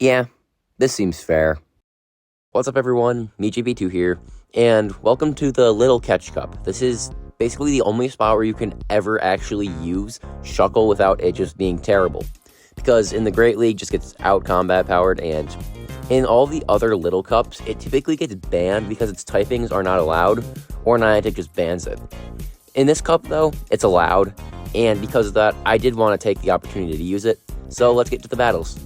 Yeah, this seems fair. What's up everyone, MeGB2 here, and welcome to the Little Catch Cup. This is basically the only spot where you can ever actually use Shuckle without it just being terrible. Because in the Great League, just gets out combat powered, and in all the other Little Cups, it typically gets banned because its typings are not allowed, or Niantic just bans it. In this cup though, it's allowed, and because of that, I did want to take the opportunity to use it, so let's get to the battles.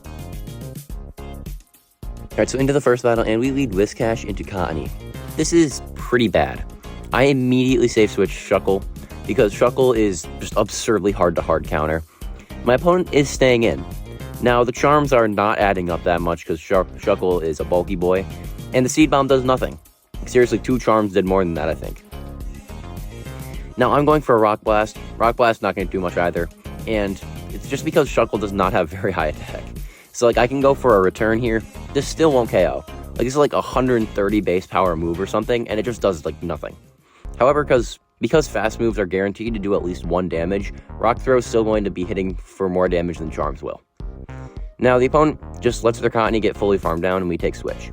Alright, so into the first battle, and we lead Whiscash into Cottony. This is pretty bad. I immediately safe switch Shuckle, because Shuckle is just absurdly hard to hard counter. My opponent is staying in. Now, the charms are not adding up that much, because Shuckle is a bulky boy, and the Seed Bomb does nothing. Seriously, 2 charms did more than that, I think. Now, I'm going for a Rock Blast. Rock Blast not going to do much either, and it's just because Shuckle does not have very high attack. So, I can go for a return here. This still won't KO. This is 130 base power move or something, and it just does, nothing. However, because fast moves are guaranteed to do at least 1 damage, Rock Throw is still going to be hitting for more damage than Charms will. Now, the opponent just lets their Cottony get fully farmed down, and we take Switch.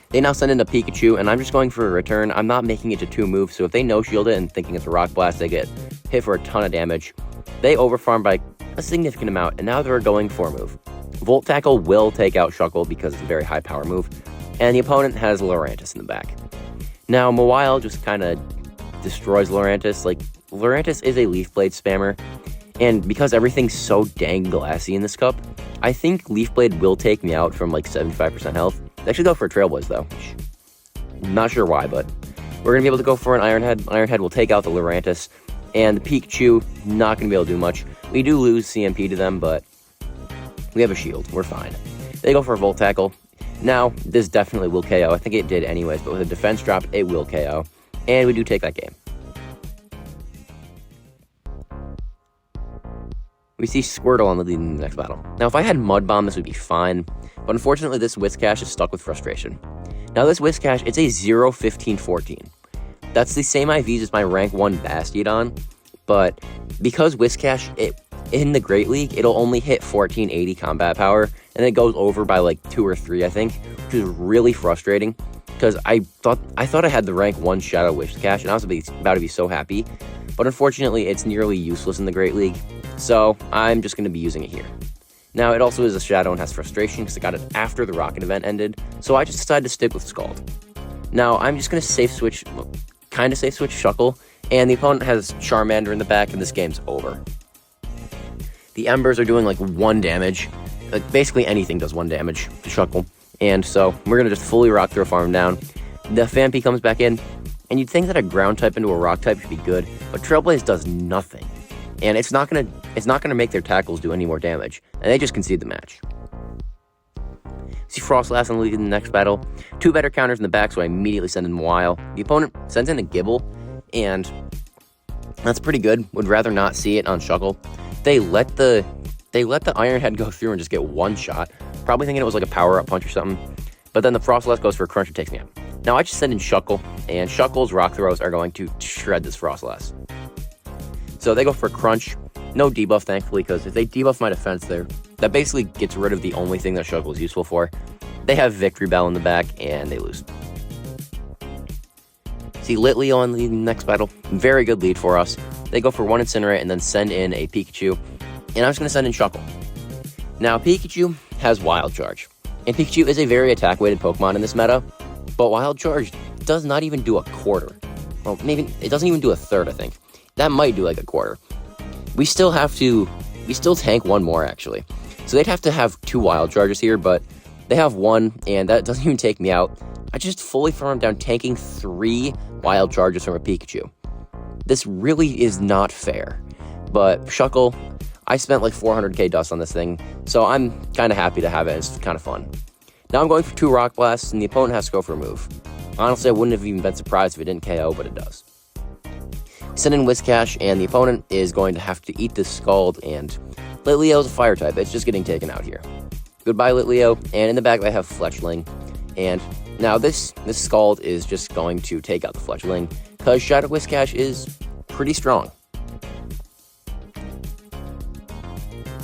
They now send in a Pikachu, and I'm just going for a return. I'm not making it to 2 moves, so if they no-shield it and thinking it's a Rock Blast, they get hit for a ton of damage. They overfarm by a significant amount, and now they're going 4-move. Volt Tackle will take out Shuckle because it's a very high power move, and the opponent has Lurantis in the back. Now, Mawile just kind of destroys Lurantis. Lurantis is a Leaf Blade spammer, and because everything's so dang glassy in this cup, I think Leaf Blade will take me out from 75% health. They actually go for a Trailblaze though. I'm not sure why, but we're going to be able to go for an Iron Head. Iron Head will take out the Lurantis, and the Pikachu, not going to be able to do much. We do lose CMP to them, but we have a shield. We're fine. They go for a Volt Tackle. Now, this definitely will KO. I think it did anyways, but with a defense drop, it will KO. And we do take that game. We see Squirtle on the lead in the next battle. Now, if I had Mud Bomb, this would be fine. But unfortunately, this Whiscash is stuck with Frustration. Now, this Whiscash, it's a 0-15-14. That's the same IVs as my rank 1 Bastiodon. But because Whiscash, in the Great League, it'll only hit 1480 combat power, and it goes over by 2 or 3, I think, which is really frustrating, because I thought I had the rank 1 Shadow Whiscash, and I was about to be so happy, but unfortunately, it's nearly useless in the Great League, so I'm just going to be using it here. Now, it also is a Shadow and has Frustration, because I got it after the Rocket event ended, so I just decided to stick with Scald. Now, I'm just going to safe switch Shuckle, and the opponent has Charmander in the back, and this game's over. The Embers are doing 1 damage. Basically anything does 1 damage to Shuckle. And so we're going to just fully Rock Throw farm down. The Phanpy comes back in. And you'd think that a ground type into a rock type should be good. But Trailblaze does nothing. And it's not gonna make their tackles do any more damage. And they just concede the match. See Frostlass on the lead in the next battle. 2 better counters in the back, so I immediately send in Mawile. The opponent sends in a Gibble. And that's pretty good. Would rather not see it on Shuckle. They let the Iron Head go through and just get 1 shot. Probably thinking it was a power-up punch or something. But then the Frostlass goes for a Crunch and takes me out. Now I just send in Shuckle, and Shuckle's Rock Throws are going to shred this Frostlass. So they go for a Crunch. No debuff, thankfully, because if they debuff my defense there, that basically gets rid of the only thing that Shuckle is useful for. They have Victory Bell in the back, and they lose. See Litleo on the next battle. Very good lead for us. They go for 1 Incinerate and then send in a Pikachu. And I'm just going to send in Shuckle. Now, Pikachu has Wild Charge. And Pikachu is a very attack-weighted Pokemon in this meta. But Wild Charge does not even do a quarter. Well, maybe it doesn't even do a third, I think. That might do a quarter. We still tank 1 more, actually. So they'd have to have 2 Wild Charges here, but they have 1, and that doesn't even take me out. I just fully farmed down tanking 3 Wild Charges from a Pikachu. This really is not fair. But Shuckle, I spent 400k dust on this thing, so I'm kind of happy to have it. It's kind of fun. Now I'm going for 2 Rock Blasts, and the opponent has to go for a move. Honestly, I wouldn't have even been surprised if it didn't KO, but it does. Send in Whiscash, and the opponent is going to have to eat this Scald, and Litleo's a Fire type. It's just getting taken out here. Goodbye, Litleo, and in the back they have Fletchling, and now this Scald is just going to take out the Fletchling, because Shadow Whiscash is pretty strong.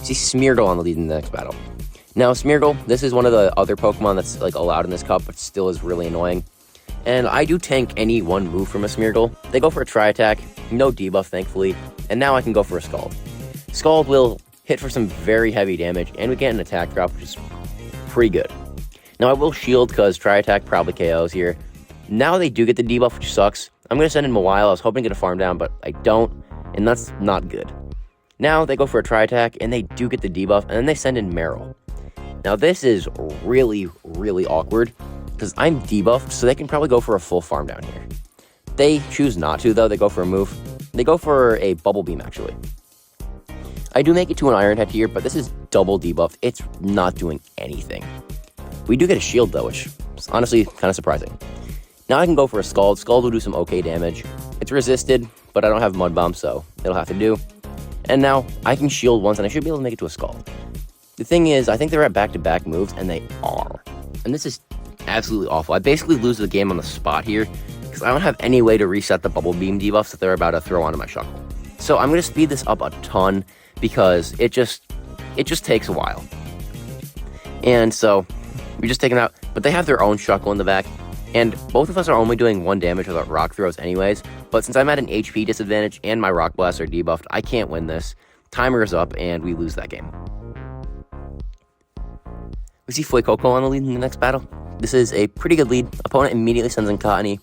See Smeargle on the lead in the next battle. Now, Smeargle, this is one of the other Pokemon that's like allowed in this cup, but still is really annoying. And I do tank any one move from a Smeargle. They go for a Tri-Attack, no debuff, thankfully, and now I can go for a Scald. Scald will hit for some very heavy damage, and we get an attack drop, which is pretty good. Now, I will shield because Tri-Attack probably KOs here. Now they do get the debuff, which sucks. I'm going to send in Mawile. I was hoping to get a farm down, but I don't, and that's not good. Now they go for a Tri-Attack, and they do get the debuff, and then they send in Meryl. Now, this is really, really awkward, because I'm debuffed, so they can probably go for a full farm down here. They choose not to, though. They go for a move. They go for a Bubble Beam, actually. I do make it to an Iron Head here, but this is double debuffed. It's not doing anything. We do get a shield, though, which is honestly kind of surprising. Now I can go for a Scald. Scald will do some okay damage. It's resisted, but I don't have Mud Bomb, so it'll have to do. And now I can shield once, and I should be able to make it to a Scald. The thing is, I think they're at back-to-back moves, and they are. And this is absolutely awful. I basically lose the game on the spot here, because I don't have any way to reset the Bubble Beam debuffs that they're about to throw onto my Shuckle. So I'm going to speed this up a ton, because it just takes a while. And so we just take it out, but they have their own Shuckle in the back, and both of us are only doing 1 damage with our Rock Throws anyways, but since I'm at an HP disadvantage and my Rock Blasts are debuffed, I can't win this. Timer is up, and we lose that game. We see Fuecoco on the lead in the next battle. This is a pretty good lead. Opponent immediately sends in Cottony,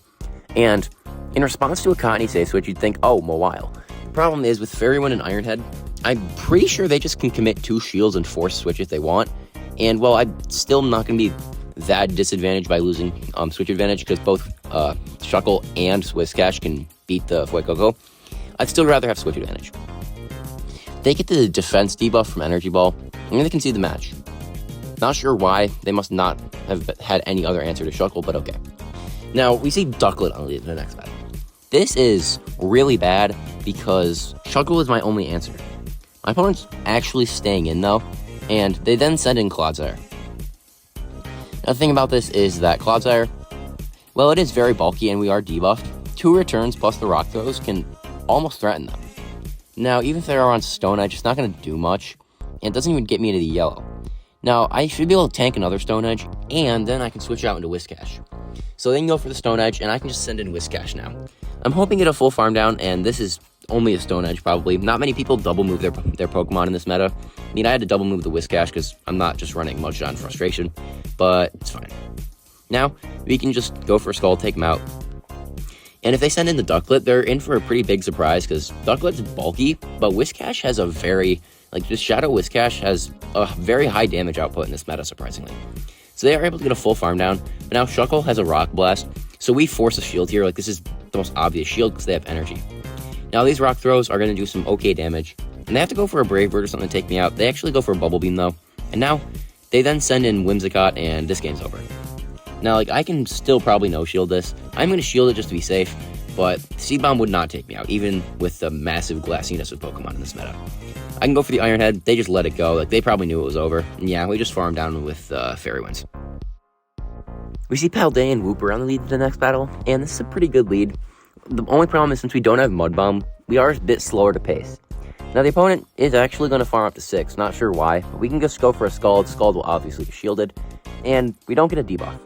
and in response to a Cottony safe switch, you'd think, oh, Mawile. The problem is, with Fairy Wind and Iron Head, I'm pretty sure they just can commit 2 shields and force switch if they want, and well, I'm still not going to be that disadvantaged by losing switch advantage, because both Shuckle and Whiscash can beat the Fuecoco. I'd still rather have switch advantage. They get the defense debuff from Energy Ball, and they can see the match. Not sure why. They must not have had any other answer to Shuckle, but okay. Now, we see Ducklet on the lead in the next battle. This is really bad because Shuckle is my only answer. My opponent's actually staying in, though, and they then send in Clodsire. Now, the thing about this is that Clodsire, well, it is very bulky, and we are debuffed. 2 returns plus the Rock Throws can almost threaten them. Now, even if they are on Stone Edge, it's not going to do much, and it doesn't even get me to the yellow. Now, I should be able to tank another Stone Edge, and then I can switch out into Whiscash. So they can go for the Stone Edge, and I can just send in Whiscash now. I'm hoping to get a full farm down, and this is only a Stone Edge, probably. Not many people double move their Pokemon in this meta. I mean, I had to double move the Whiscash because I'm not just running Mudshot Frustration, but it's fine. Now, we can just go for a Skull, take him out. And if they send in the Ducklet, they're in for a pretty big surprise, because Ducklet's bulky, but Whiscash has a very, just Shadow Whiscash has a very high damage output in this meta, surprisingly. So they are able to get a full farm down, but now Shuckle has a Rock Blast, so we force a shield here. This is the most obvious shield because they have energy. Now these Rock Throws are going to do some okay damage, and they have to go for a Brave Bird or something to take me out. They actually go for a Bubble Beam, though, and now they then send in Whimsicott, and this game's over. Now, I can still probably no-shield this. I'm going to shield it just to be safe, but Seed Bomb would not take me out, even with the massive glassiness of Pokemon in this meta. I can go for the Iron Head. They just let it go. They probably knew it was over. And yeah, we just farm down with Fairy Winds. We see Paldean and Wooper on the lead in the next battle, and this is a pretty good lead. The only problem is, since we don't have Mud Bomb, we are a bit slower to pace. Now, the opponent is actually going to farm up to 6. Not sure why, but we can just go for a Scald. Scald will obviously be shielded, and we don't get a debuff.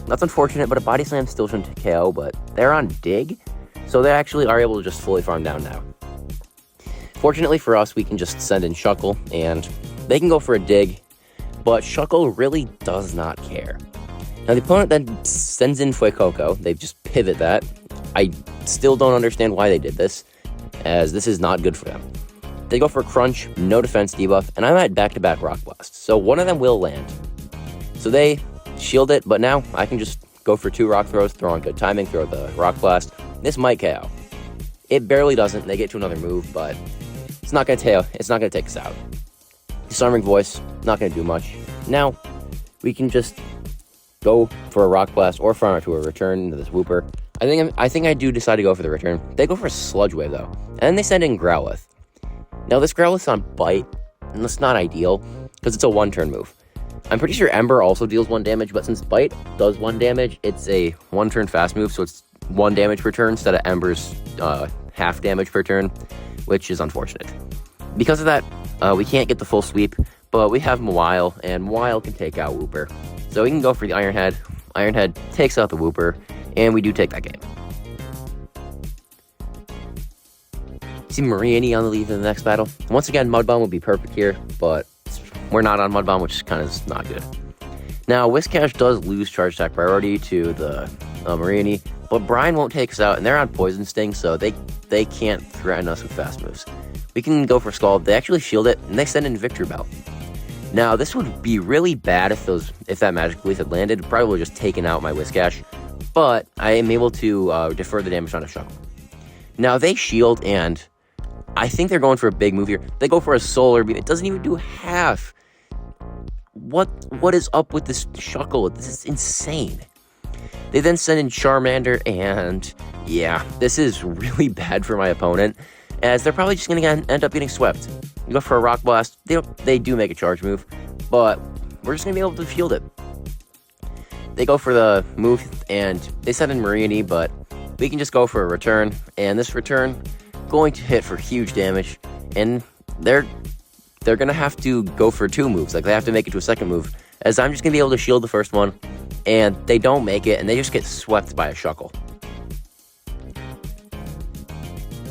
That's unfortunate, but a Body Slam still shouldn't KO, but they're on Dig, so they actually are able to just fully farm down now. Fortunately for us, we can just send in Shuckle, and they can go for a Dig, but Shuckle really does not care. Now, the opponent then sends in Fuecoco. They just pivot that. I still don't understand why they did this, as this is not good for them. They go for a Crunch, no defense debuff, and I'm at back-to-back Rock Blast, so one of them will land. So they shield it, but now I can just go for 2 Rock Throws, throw on good timing, throw the Rock Blast. This might KO. It barely doesn't. They get to another move, but it's not going to take us out. Disarming Voice, not going to do much. Now, we can just go for a Rock Blast or farm to a return into this Wooper. I think I do decide to go for the return. They go for a Sludge Wave, though, and then they send in Growlithe. Now, this Growlithe's on Bite, and that's not ideal, because it's a 1-turn move. I'm pretty sure Ember also deals 1 damage, but since Bite does 1 damage, it's a 1-turn fast move, so it's 1 damage per turn instead of Ember's half damage per turn, which is unfortunate. Because of that, we can't get the full sweep, but we have Mawile, and Mawile can take out Wooper. So we can go for the Iron Head. Iron Head takes out the Wooper, and we do take that game. See Mariani on the lead in the next battle. Once again, Mud Bomb would be perfect here, but we're not on Mud Bomb, which is kind of not good. Now, Whiscash does lose charge attack priority to the Mariani, but Brian won't take us out, and they're on Poison Sting, so they can't threaten us with fast moves. We can go for Scald. They actually shield it, and they send in Victory Belt. Now, this would be really bad if that Magic Leaf had landed. Probably would have just taken out my Whiscash, but I am able to defer the damage on a Shuckle. Now, they shield, and I think they're going for a big move here. They go for a Solar Beam. It doesn't even do half. What is up with this Shuckle? This is insane. They then send in Charmander, and yeah, this is really bad for my opponent, as they're probably just going to end up getting swept. You go for a Rock Blast. They do make a charge move, but we're just going to be able to field it. They go for the move, and they send in Mariani, but we can just go for a return, and this return going to hit for huge damage, and they're going to have to go for 2 moves. Like, they have to make it to a second move, as I'm just going to be able to shield the first one, and they don't make it, and they just get swept by a Shuckle.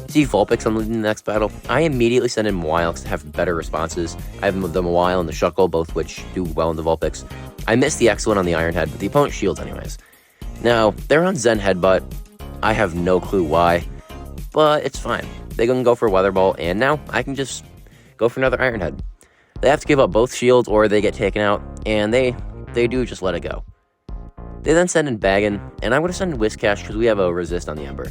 See Vulpix on the next battle. I immediately send in Mawile to have better responses. I have the Mawile and the Shuckle, both which do well in the Vulpix. I missed the Excellent on the Iron Head, but the opponent shields anyways. Now, they're on Zen Headbutt. I have no clue why, but it's fine. They can go for Weather Ball, and now I can just go for another Iron Head. They have to give up both shields or they get taken out, and they do just let it go. They then send in Baggin, and I'm going to send in Whiscash because we have a resist on the Ember.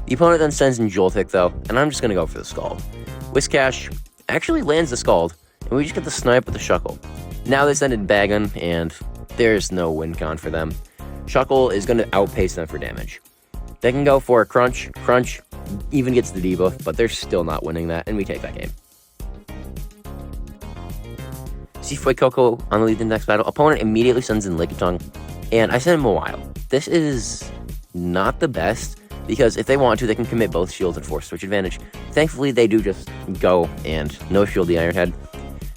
The opponent then sends in Joltik though, and I'm just going to go for the Scald. Whiscash actually lands the Scald, and we just get the snipe with the Shuckle. Now they send in Baggin, and there's no win con for them. Shuckle is going to outpace them for damage. They can go for a Crunch. Crunch even gets the debuff, but they're still not winning that, and we take that game. See Fuecoco on the lead in the next battle. Opponent immediately sends in Lickitung, and I send him Mawile. This is not the best, because if they want to, they can commit both shields and force switch advantage. Thankfully, they do just go and no shield the Iron Head.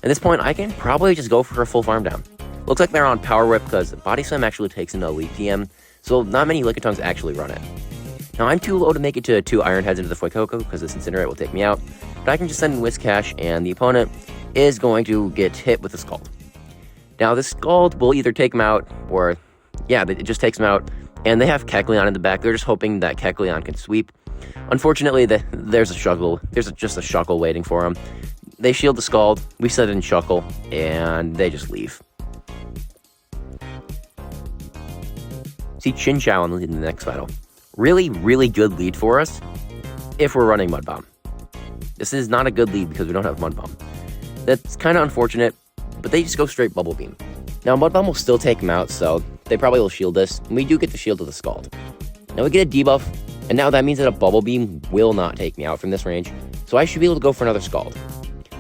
At this point, I can probably just go for a full farm down. Looks like they're on Power Whip because Body Slam actually takes into Elite PM, so not many Lickitungs actually run it. Now, I'm too low to make it to 2 Iron Heads into the Fuecoco because this Incinerate will take me out, but I can just send in Whiscash, and the opponent is going to get hit with a Scald. Now, this Scald will either take him out, or, yeah, it just takes him out, and they have Kecleon in the back. They're just hoping that Kecleon can sweep. Unfortunately, there's a Shuckle. There's just a Shuckle waiting for him. They shield the Scald, we set in Shuckle, and they just leave. See Chinchou in the next battle. Really, really good lead for us if we're running Mud Bomb. This is not a good lead because we don't have Mud Bomb. That's kind of unfortunate, but they just go straight Bubble Beam. Now, Mud Bomb will still take him out, so they probably will shield this, and we do get the shield of the Scald. Now we get a debuff, and now that means that a Bubble Beam will not take me out from this range, so I should be able to go for another Scald.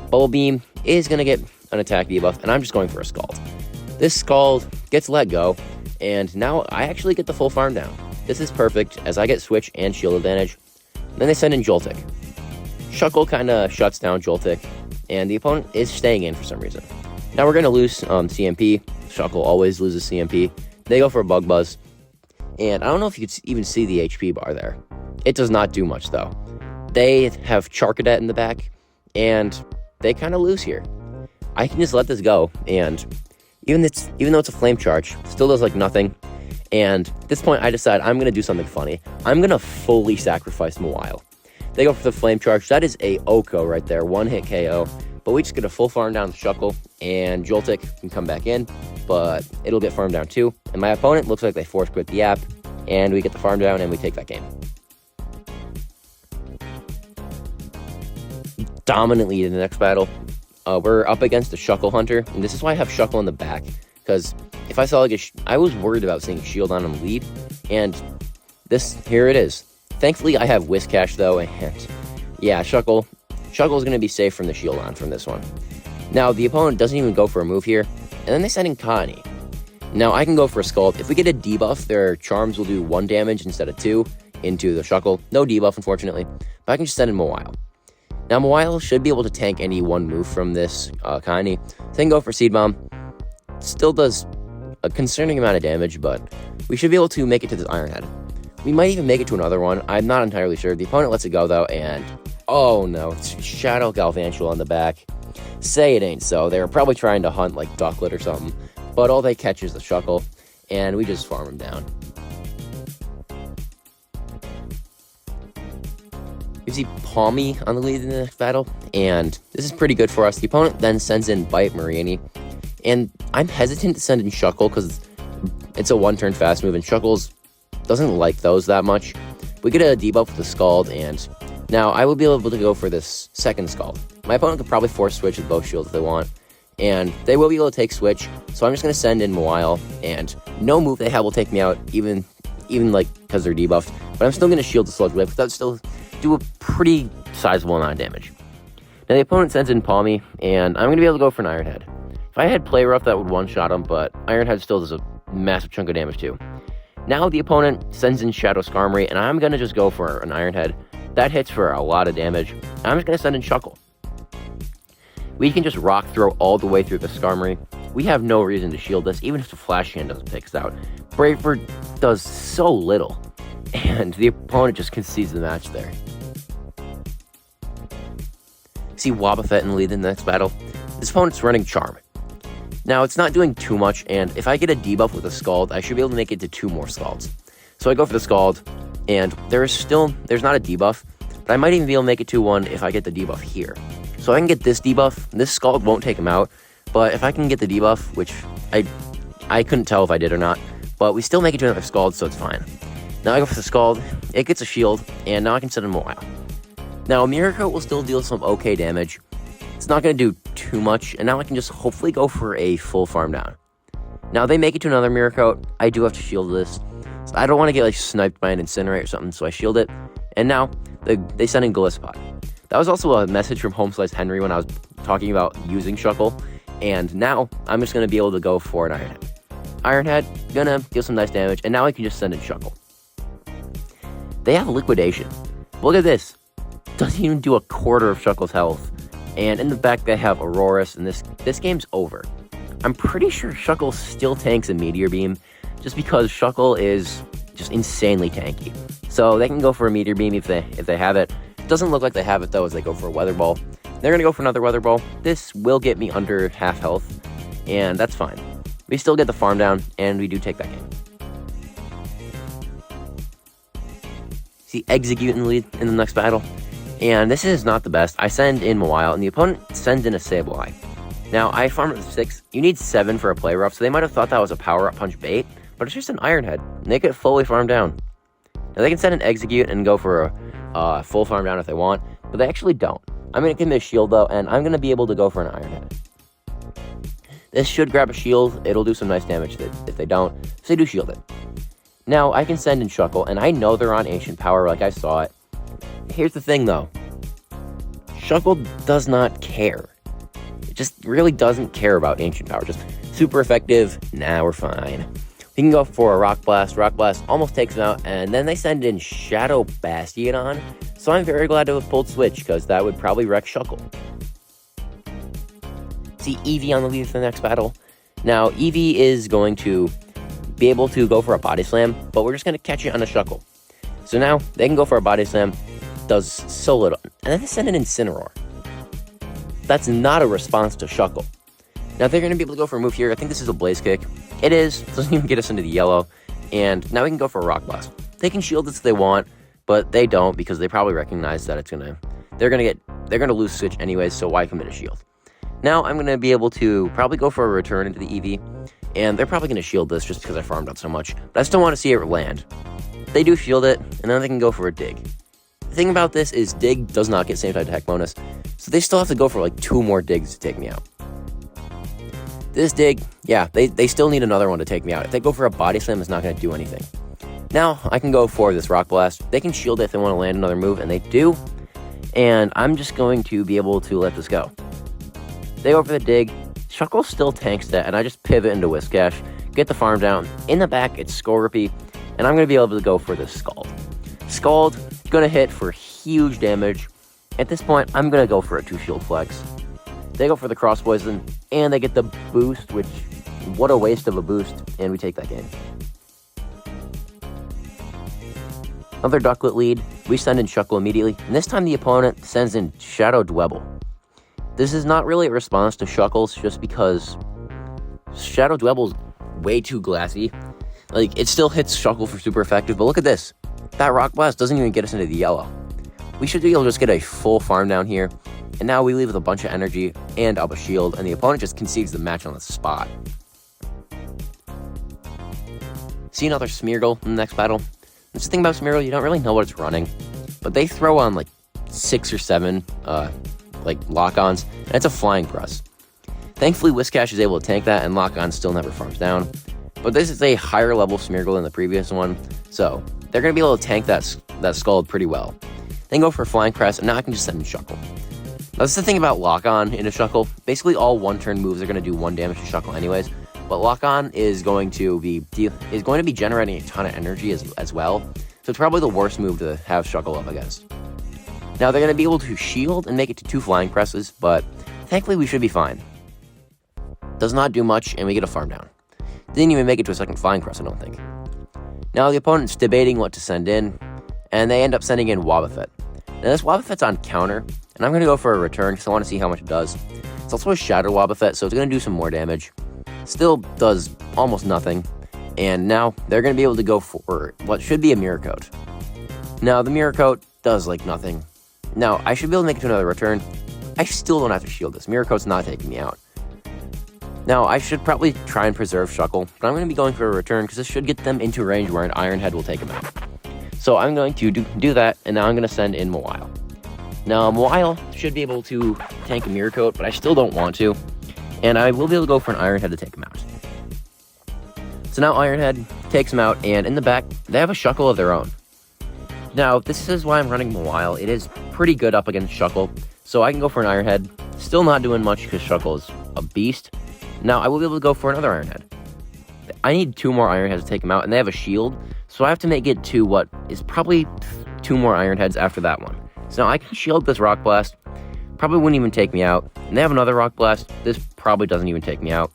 Bubble Beam is going to get an attack debuff, and I'm just going for a Scald. This Scald gets let go, and now I actually get the full farm down. This is perfect, as I get switch and shield advantage. Then they send in Joltik. Shuckle kind of shuts down Joltik, and the opponent is staying in for some reason. Now we're going to lose CMP. Shuckle always loses CMP. They go for a Bug Buzz, and I don't know if you could even see the HP bar there. It does not do much, though. They have Charcadet in the back, and they kind of lose here. I can just let this go, and even though it's a Flame Charge, still does like nothing. And at this point, I decide I'm going to do something funny. I'm going to fully sacrifice Mawile. They go for the Flame Charge. That is a Oko right there, 1-hit KO. But we just get a full farm down the Shuckle, and Joltik can come back in, but it'll get farmed down too. And my opponent looks like they force quit the app, and we get the farm down, and we take that game. Dominantly in the next battle, we're up against a Shuckle Hunter, and this is why I have Shuckle in the back, because if I saw like I was worried about seeing shield on him lead, and here it is. Thankfully, I have Whiscash though, and yeah, Shuckle is going to be safe from the shield on from this one. Now, the opponent doesn't even go for a move here, and then they send in Connie. Now, I can go for a Scald. If we get a debuff, their charms will do 1 damage instead of 2 into the Shuckle. No debuff, unfortunately, but I can just send in Mawile. Now, Mawile should be able to tank any one move from this Kaini. Then go for Seed Bomb. Still does a concerning amount of damage, but we should be able to make it to this Iron Head. We might even make it to another one. I'm not entirely sure. The opponent lets it go, though, and oh no, it's Shadow Galvantula on the back. Say it ain't so. They were probably trying to hunt like Ducklet or something, but all they catch is the Shuckle, and we just farm him down. You see Palmy on the lead in the next battle, and this is pretty good for us. The opponent then sends in Bite Mariani, and I'm hesitant to send in Shuckle because it's a one-turn fast move, and Shuckles doesn't like those that much. We get a debuff with the Scald, and now I will be able to go for this second Scald. My opponent could probably force switch with both shields if they want, and they will be able to take switch, so I'm just going to send in Mawile, and no move they have will take me out, even like because they're debuffed, but I'm still going to shield the Sludge Wave, because that would still do a pretty sizable amount of damage. Now the opponent sends in Palmy, and I'm going to be able to go for an Iron Head. If I had Play Rough, that would one-shot him, but Iron Head still does a massive chunk of damage too. Now the opponent sends in Shadow Skarmory, and I'm going to just go for an Iron Head. That hits for a lot of damage. I'm just going to send in Shuckle. We can just Rock Throw all the way through the Skarmory. We have no reason to shield this, even if the Flash Hand doesn't take us out. Braver does so little, and the opponent just concedes the match there. See Wobbuffet in the lead in the next battle. This opponent's running Charm. Now, it's not doing too much, and if I get a debuff with a Scald, I should be able to make it to 2 more Scalds. So I go for the Scald, and there's not a debuff, but I might even be able to make it to 1 if I get the debuff here. So I can get this debuff. This Scald won't take him out, but if I can get the debuff, which I couldn't tell if I did or not, but we still make it to another Scald, so it's fine. Now I go for the Scald, it gets a shield, and now I can send him a Mawile. Now, Mirror Coat will still deal some okay damage. It's not going to do too much, and now I can just hopefully go for a full farm down. Now, they make it to another Mirror Coat. I do have to shield this. So I don't want to get like sniped by an Incinerate or something, so I shield it. And now, they send in Gliscod. That was also a message from Homeslice Henry when I was talking about using Shuckle. And now, I'm just going to be able to go for an Iron Head. Iron Head, gonna deal some nice damage, and now I can just send in Shuckle. They have Liquidation. Look at this. Doesn't even do a quarter of Shuckle's health. And in the back, they have Aurorus, and this game's over. I'm pretty sure Shuckle still tanks a Meteor Beam, just because Shuckle is just insanely tanky. So they can go for a Meteor Beam if they have it. It doesn't look like they have it, though, as they go for a Weather Ball. They're going to go for another Weather Ball. This will get me under half health, and that's fine. We still get the farm down, and we do take that game. See Execute in the lead in the next battle. And this is not the best. I send in Mawile, and the opponent sends in a Sableye. Now, I farmed with 6. You need 7 for a Play Rough, so they might have thought that was a Power-Up Punch bait, but it's just an Iron Head. And they get fully farmed down. Now, they can send an Execute and go for a full farm down if they want, but they actually don't. I'm going to give them a shield, though, and I'm going to be able to go for an Iron Head. This should grab a shield. It'll do some nice damage if they don't, so they do shield it. Now, I can send in Shuckle, and I know they're on Ancient Power, like I saw it. Here's the thing, though. Shuckle does not care. It just really doesn't care about Ancient Power. Just super effective. Nah, we're fine. We can go for a Rock Blast. Rock Blast almost takes him out, and then they send in Shadow Bastion on. So I'm very glad to have pulled Switch, because that would probably wreck Shuckle. See Eevee on the lead for the next battle. Now, Eevee is going to be able to go for a Body Slam, but we're just going to catch it on a Shuckle. So now, they can go for a Body Slam. Does so little. And then they send an Incineroar. That's not a response to Shuckle. Now they're going to be able to go for a move here. I think this is a Blaze Kick. It is. Doesn't even get us into the yellow. And now we can go for a Rock Blast. They can shield this if they want, but they don't because they probably recognize that they're gonna lose Switch anyways, so why commit a shield? Now I'm going to be able to probably go for a return into the Eevee, and they're probably going to shield this just because I farmed out so much. But I still want to see it land. They do shield it, and then they can go for a Dig. The thing about this is Dig does not get same type attack bonus, so they still have to go for like 2 more Digs to take me out. This Dig, yeah, they still need another one to take me out. If they go for a Body Slam, it's not going to do anything. Now, I can go for this Rock Blast. They can shield it if they want to land another move, and they do. And I'm just going to be able to let this go. They go for the Dig. Shuckle still tanks that, and I just pivot into Whiscash, get the farm down. In the back, it's Scorpy, and I'm going to be able to go for this Scald. Scald, going to hit for huge damage. At this point, I'm going to go for a 2-shield flex. They go for the cross poison, and they get the boost, which, what a waste of a boost, and we take that game. Another Ducklet lead, we send in Shuckle immediately, and this time the opponent sends in Shadow Dwebble. This is not really a response to Shuckles, just because Shadow Dwebble's way too glassy. Like, it still hits Shuckle for super effective, but look at this. That Rock Blast doesn't even get us into the yellow. We should be able to just get a full farm down here, and now we leave with a bunch of energy and up a shield, and the opponent just concedes the match on the spot. See another Smeargle in the next battle. That's the thing about Smeargle, you don't really know what it's running, but they throw on like 6 or 7 lock-ons, and it's a flying press. Thankfully, Whiscash is able to tank that, and lock-on still never farms down. But this is a higher level Smeargle than the previous one, so they're going to be able to tank that Scald pretty well. Then go for Flying Press, and now I can just send in Shuckle. Now, that's the thing about Lock-On in a Shuckle. Basically, all one-turn moves are going to do 1 damage to Shuckle anyways, but Lock-On is going to be generating a ton of energy as well, so it's probably the worst move to have Shuckle up against. Now, they're going to be able to shield and make it to 2 Flying Presses, but thankfully we should be fine. Does not do much, and we get a farm down. Didn't even make it to a second Flying Press, I don't think. Now the opponent's debating what to send in, and they end up sending in Wobbuffet. Now this Wobbuffet's on counter, and I'm going to go for a return because I want to see how much it does. It's also a Shadow Wobbuffet, so it's going to do some more damage. Still does almost nothing, and now they're going to be able to go for what should be a Mirror Coat. Now the Mirror Coat does like nothing. Now I should be able to make it to another return. I still don't have to shield this. Mirror Coat's not taking me out. Now, I should probably try and preserve Shuckle, but I'm going to be going for a return because this should get them into range where an Iron Head will take them out. So I'm going to do that, and now I'm going to send in Mawile. Now, Mawile should be able to tank a Mirror Coat, but I still don't want to, and I will be able to go for an Iron Head to take him out. So now Iron Head takes him out, and in the back, they have a Shuckle of their own. Now, this is why I'm running Mawile. It is pretty good up against Shuckle, so I can go for an Iron Head. Still not doing much because Shuckle is a beast. Now, I will be able to go for another Iron Head. I need 2 more Iron Heads to take him out, and they have a shield, so I have to make it to what is probably 2 more Iron Heads after that one. So now I can shield this Rock Blast, probably wouldn't even take me out, and they have another Rock Blast, this probably doesn't even take me out.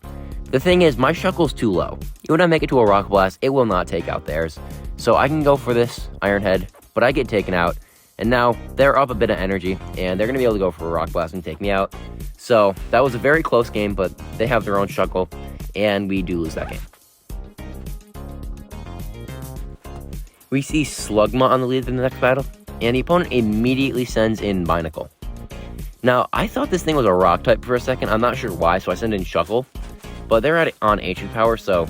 The thing is, my Shuckle's too low. Even when I make it to a Rock Blast, it will not take out theirs. So I can go for this Iron Head, but I get taken out, and now they're up a bit of energy, and they're going to be able to go for a Rock Blast and take me out. So that was a very close game, but they have their own Shuckle, and we do lose that game. We see Slugma on the lead in the next battle, and the opponent immediately sends in Binacle. Now, I thought this thing was a Rock type for a second. I'm not sure why, so I send in Shuckle, but they're on Ancient Power, so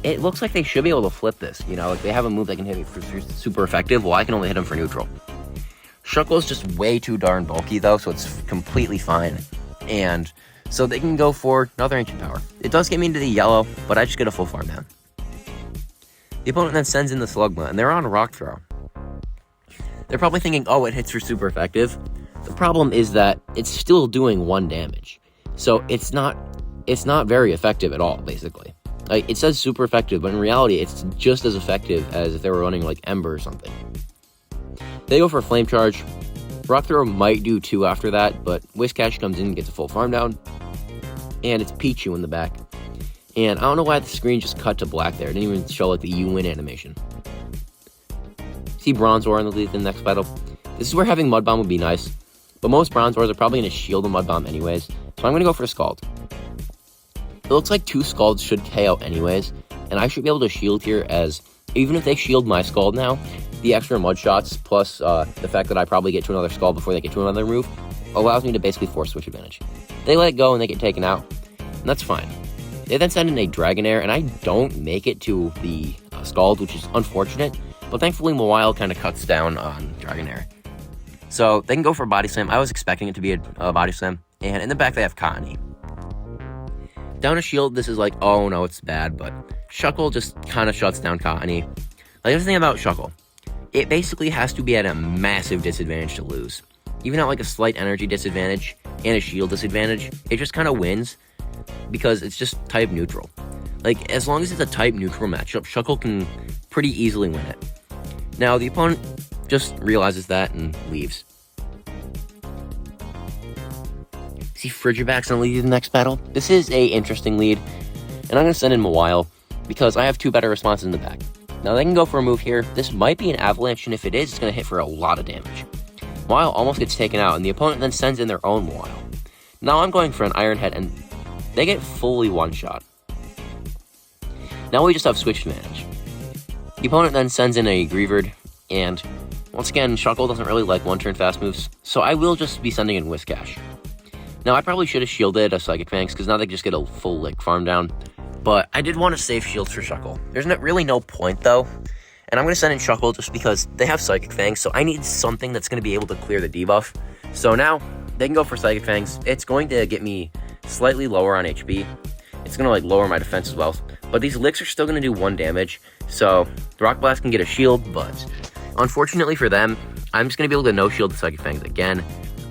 it looks like they should be able to flip this. You know, like they have a move that can hit me for super effective, while I can only hit them for neutral. Shuckle is just way too darn bulky, though, so it's completely fine. And so they can go for another Ancient Power. It does get me into the yellow, but I just get a full farm down. The opponent then sends in the Slugma, and they're on Rock Throw. They're probably thinking, oh, it hits for super effective. The problem is that it's still doing 1 damage. So it's not very effective at all, basically. Like, it says super effective, but in reality, it's just as effective as if they were running, like, Ember or something. They go for Flame Charge. Rock Throw might do 2 after that, but Whiscash comes in and gets a full farm down. And it's Pichu in the back. And I don't know why the screen just cut to black there. It didn't even show like the you win animation. See Bronzor in the lead in the next battle. This is where having Mud Bomb would be nice. But most Bronzors are probably going to shield a Mud Bomb anyways. So I'm going to go for a Scald. It looks like 2 Scalds should KO anyways. And I should be able to shield here, as even if they shield my Scald now, the extra Mud Shots plus the fact that I probably get to another Scald before they get to another move allows me to basically force switch advantage. They let go and they get taken out, and that's fine. They then send in a Dragonair, and I don't make it to the Scald, which is unfortunate, but thankfully Mawile kind of cuts down on Dragonair. So they can go for a Body Slam. I was expecting it to be a Body Slam, and in the back they have Kaani. Down a shield, this is like, oh no, it's bad, but Shuckle just kind of shuts down Kaani. Like, the thing about Shuckle, it basically has to be at a massive disadvantage to lose. Even at like a slight energy disadvantage and a shield disadvantage, it just kind of wins because it's just type neutral. Like, as long as it's a type neutral matchup, Shuckle can pretty easily win it. Now, the opponent just realizes that and leaves. See Frigibac's gonna lead you to the next battle. This is a interesting lead, and I'm gonna send in Mawile because I have 2 better responses in the back. Now they can go for a move here. This might be an avalanche, and if it is, it's gonna hit for a lot of damage. Mawile almost gets taken out, and the opponent then sends in their own Mawile. Now I'm going for an Iron Head, and they get fully one-shot. Now we just have switch advantage. The opponent then sends in a Greavard, and once again, Shuckle doesn't really like one-turn fast moves, so I will just be sending in Whiscash. Now, I probably should have shielded a Psychic Fangs, because now they just get a full, like, farm down, but I did want to save shields for Shuckle. There's really no point, though, and I'm going to send in Shuckle just because they have Psychic Fangs, so I need something that's going to be able to clear the debuff. So now, they can go for Psychic Fangs. It's going to get me slightly lower on HP. It's going to, like, lower my defense as well, but these licks are still going to do 1 damage, so the Rock Blast can get a shield, but unfortunately for them, I'm just going to be able to no-shield the Psychic Fangs again.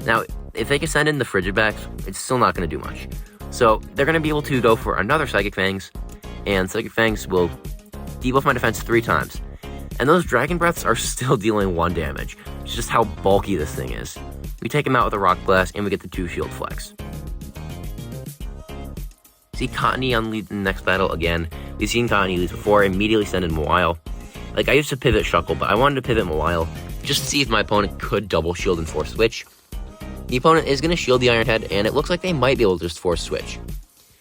Now, if they can send in the Frigibacks, it's still not going to do much. So, they're going to be able to go for another Psychic Fangs, and Psychic Fangs will debuff my defense 3 times. And those Dragon Breaths are still dealing 1 damage. It's just how bulky this thing is. We take him out with a Rock Blast, and we get the 2 shield flex. See Cottony on lead in the next battle again. We've seen Cottony leads before, immediately send in Mawile. Like, I used to pivot Shuckle, but I wanted to pivot Mawile just to see if my opponent could double shield and force switch. The opponent is going to shield the Iron Head, and it looks like they might be able to just force switch.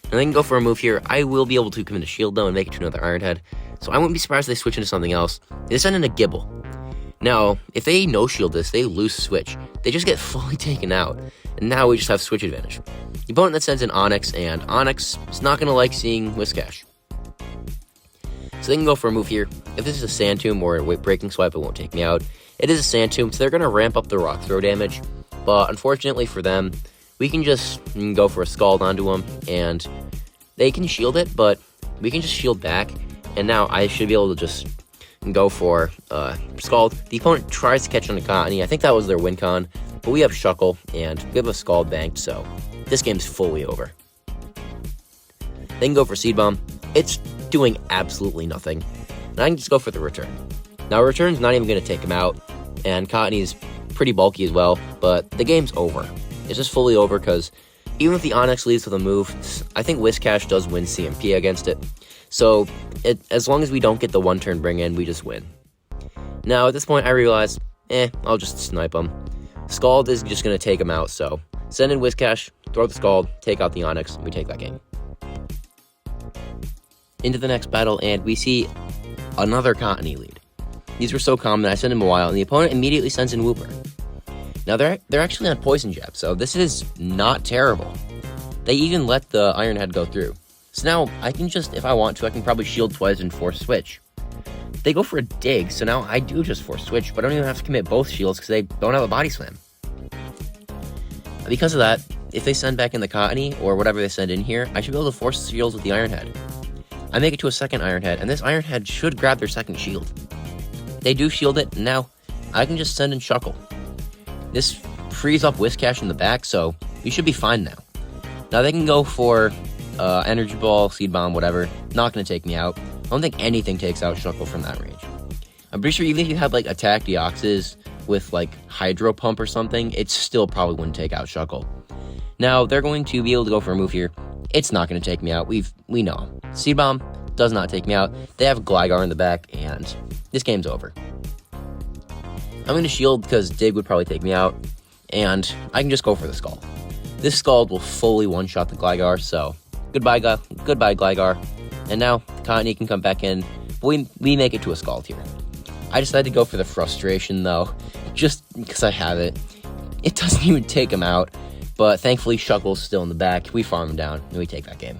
And they can go for a move here. I will be able to commit a shield, though, and make it to another Iron Head. So I wouldn't be surprised if they switch into something else. They send in a Gibble. Now, if they no-shield this, they lose switch. They just get fully taken out. And now we just have switch advantage. The opponent that sends in Onyx, and Onyx is not going to like seeing Whiscash. So they can go for a move here. If this is a Sand Tomb or a Breaking Swipe, it won't take me out. It is a Sand Tomb, so they're going to ramp up the Rock Throw damage. But unfortunately for them, we can just go for a Scald onto them, and they can shield it, but we can just shield back. And now I should be able to just go for Scald. The opponent tries to catch on a Cottony. I think that was their win con, but we have Shuckle, and we have a Scald banked, so this game's fully over. They can go for Seed Bomb. It's doing absolutely nothing. And I can just go for the Return. Now, Return's not even going to take him out, and Cottony's pretty bulky as well, but the game's over. It's just fully over because even if the Onyx leads with a move, I think Whiscash does win CMP against it. So, as long as we don't get the 1-turn bring in, we just win. Now, at this point, I realize, I'll just snipe him. Scald is just going to take him out, so send in Whiscash, throw the Scald, take out the Onyx, and we take that game. Into the next battle, and we see another Cottony lead. These were so common, I send in Mawile, and the opponent immediately sends in Wooper. Now, they're actually on Poison Jab, so this is not terrible. They even let the Iron Head go through. So now, I can just, if I want to, I can probably shield twice and force switch. They go for a Dig, so now I do just force switch, but I don't even have to commit both shields because they don't have a Body Slam. Because of that, if they send back in the Cottony, or whatever they send in here, I should be able to force shields with the Iron Head. I make it to a second Iron Head, and this Iron Head should grab their second shield. They do shield it, and now I can just send in Shuckle. This frees up Whiscash in the back, so we should be fine now. Now they can go for Energy Ball, Seed Bomb, whatever. Not going to take me out. I don't think anything takes out Shuckle from that range. I'm pretty sure even if you have like Attack Deoxys with like Hydro Pump or something, it still probably wouldn't take out Shuckle. Now they're going to be able to go for a move here. It's not going to take me out. We know. Seed Bomb does not take me out. They have Gligar in the back, and this game's over. I'm going to shield because Dig would probably take me out, and I can just go for the Scald. This Scald will fully one-shot the Gligar, so goodbye Gligar. And now Cottony can come back in. We make it to a Scald here. I decided to go for the Frustration, though, just because I have it. It doesn't even take him out, but thankfully Shuckle's still in the back. We farm him down, and we take that game.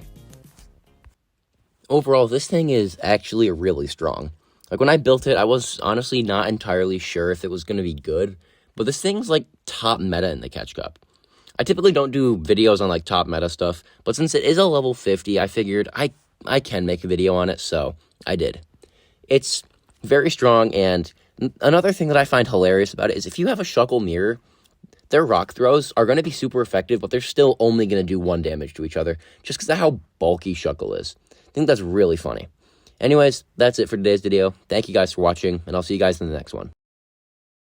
Overall, this thing is actually really strong. Like, when I built it, I was honestly not entirely sure if it was going to be good, but this thing's, like, top meta in the Catch Cup. I typically don't do videos on, like, top meta stuff, but since it is a level 50, I figured I can make a video on it, so I did. It's very strong, and another thing that I find hilarious about it is if you have a Shuckle mirror, their rock throws are going to be super effective, but they're still only going to do 1 damage to each other, just because of how bulky Shuckle is. I think that's really funny. Anyways, that's it for today's video. Thank you guys for watching, and I'll see you guys in the next one.